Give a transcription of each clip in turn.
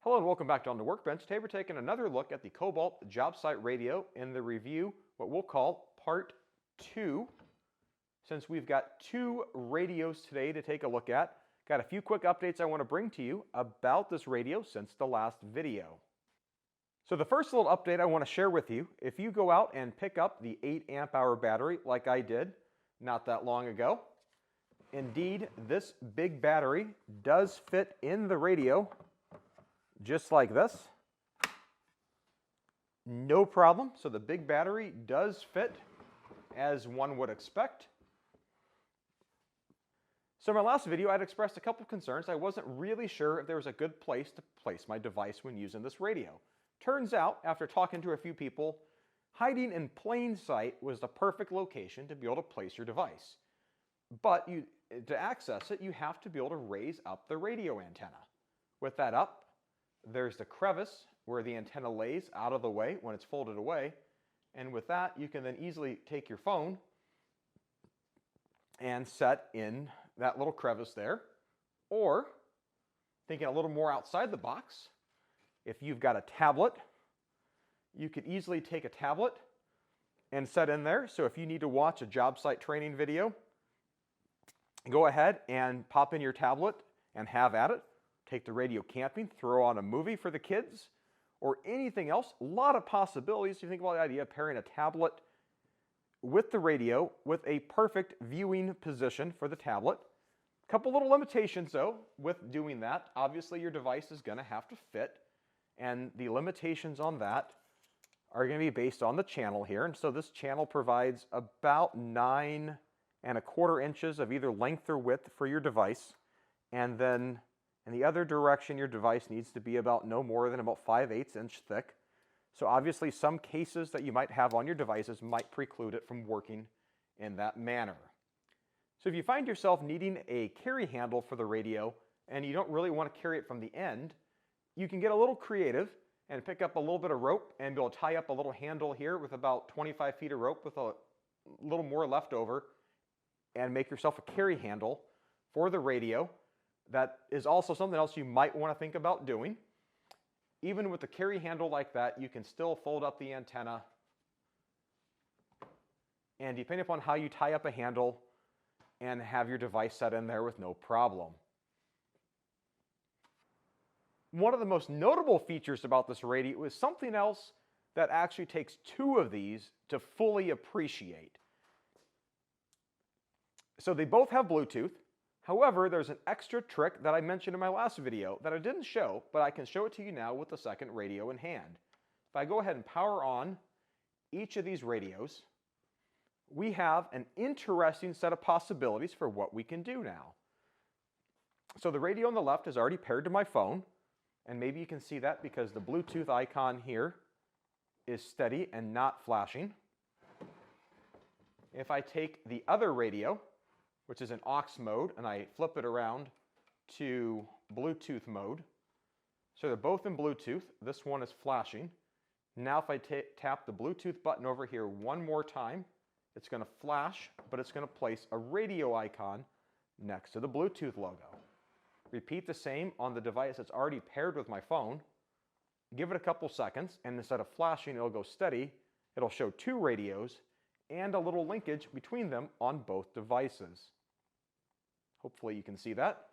Hello and welcome back to On the Workbench. Today we're taking another look at the Kobalt Jobsite radio in the review, what we'll call Part 2. Since we've got two radios today to take a look at, got a few quick updates I want to bring to you about this radio since the last video. So the first little update I want to share with you, if you go out and pick up the 8 amp hour battery like I did not that long ago, indeed this big battery does fit in the radio just like this. No problem. So the big battery does fit as one would expect. So in my last video, I'd expressed a couple concerns. I wasn't really sure if there was a good place to place my device when using this radio. Turns out, after talking to a few people, hiding in plain sight was the perfect location to be able to place your device. But to access it, you have to be able to raise up the radio antenna. With that up, there's the crevice where the antenna lays out of the way when it's folded away. And with that, you can then easily take your phone and set in that little crevice there. Or, thinking a little more outside the box, if you've got a tablet, you could easily take a tablet and set in there. So if you need to watch a job site training video, go ahead and pop in your tablet and have at it. Take the radio camping, throw on a movie for the kids, or anything else. A lot of possibilities. You think about the idea of pairing a tablet with the radio with a perfect viewing position for the tablet. A couple little limitations though with doing that. Obviously your device is going to have to fit, and the limitations on that are going to be based on the channel here. And so this channel provides about 9¼ inches of either length or width for your device, and then in the other direction, your device needs to be about no more than about 5/8 inch thick. So obviously some cases that you might have on your devices might preclude it from working in that manner. So if you find yourself needing a carry handle for the radio and you don't really want to carry it from the end, you can get a little creative and pick up a little bit of rope and be able to tie up a little handle here with about 25 feet of rope with a little more left over and make yourself a carry handle for the radio. That is also something else you might want to think about doing. Even with a carry handle like that, you can still fold up the antenna. And depending upon how you tie up a handle and have your device set in there with no problem. One of the most notable features about this radio is something else that actually takes two of these to fully appreciate. So they both have Bluetooth. However, there's an extra trick that I mentioned in my last video that I didn't show, but I can show it to you now with the second radio in hand. If I go ahead and power on each of these radios, we have an interesting set of possibilities for what we can do now. So the radio on the left is already paired to my phone, and maybe you can see that because the Bluetooth icon here is steady and not flashing. If I take the other radio, which is in aux mode, and I flip it around to Bluetooth mode. So they're both in Bluetooth. This one is flashing. Now if I tap the Bluetooth button over here one more time, it's going to flash, but it's going to place a radio icon next to the Bluetooth logo. Repeat the same on the device that's already paired with my phone. Give it a couple seconds, and instead of flashing, it'll go steady. It'll show two radios and a little linkage between them on both devices. Hopefully you can see that.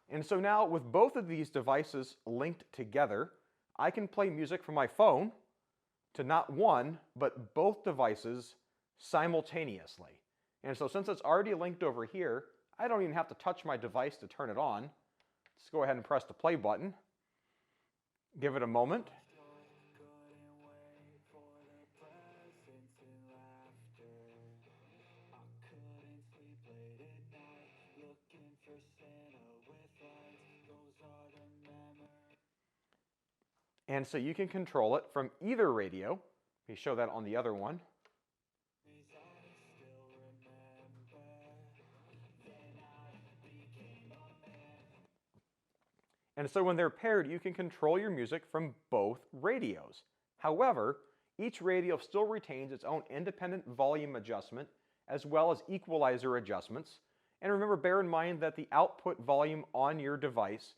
And so now with both of these devices linked together, I can play music from my phone to not one, but both devices simultaneously. And so since it's already linked over here, I don't even have to touch my device to turn it on. Let's go ahead and press the play button. Give it a moment. And so you can control it from either radio. Let me show that on the other one. And so when they're paired, you can control your music from both radios. However, each radio still retains its own independent volume adjustment as well as equalizer adjustments. And remember, bear in mind that the output volume on your device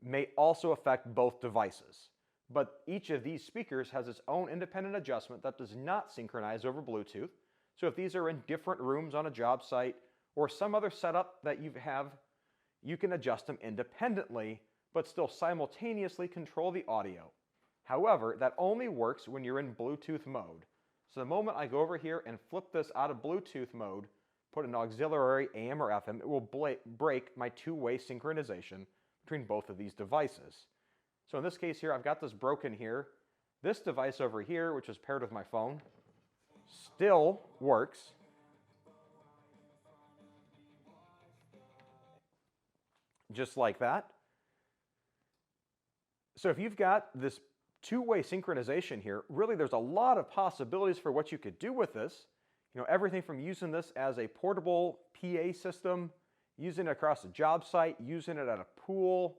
may also affect both devices. But each of these speakers has its own independent adjustment that does not synchronize over Bluetooth. So if these are in different rooms on a job site or some other setup that you have, you can adjust them independently, but still simultaneously control the audio. However, that only works when you're in Bluetooth mode. So the moment I go over here and flip this out of Bluetooth mode, put an auxiliary AM or FM, it will break my two-way synchronization between both of these devices. So in this case here, I've got this broken here. This device over here, which is paired with my phone, still works. Just like that. So if you've got this two-way synchronization here, really there's a lot of possibilities for what you could do with this. You know, everything from using this as a portable PA system, using it across a job site, using it at a pool.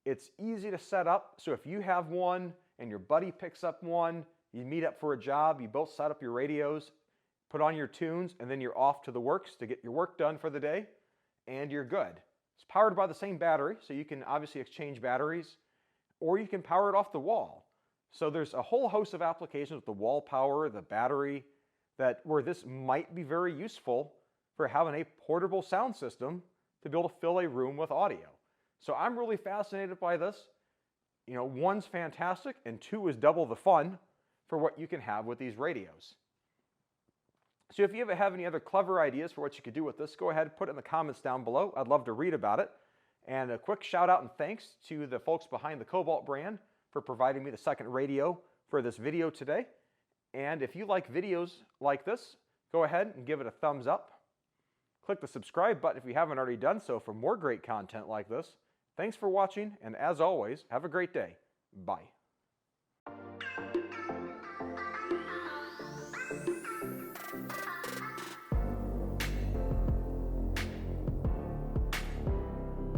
It's easy to set up. So if you have one and your buddy picks up one, you meet up for a job, you both set up your radios, put on your tunes, and then you're off to the works to get your work done for the day, and you're good. It's powered by the same battery, so you can obviously exchange batteries, or you can power it off the wall. So there's a whole host of applications with the wall power, the battery, where this might be very useful for having a portable sound system to be able to fill a room with audio. So I'm really fascinated by this. You know, one's fantastic, and two is double the fun for what you can have with these radios. So if you ever have any other clever ideas for what you could do with this, go ahead and put it in the comments down below. I'd love to read about it. And a quick shout out and thanks to the folks behind the Kobalt brand for providing me the second radio for this video today. And if you like videos like this, go ahead and give it a thumbs up. Click the subscribe button if you haven't already done so for more great content like this. Thanks for watching, and as always, have a great day. Bye.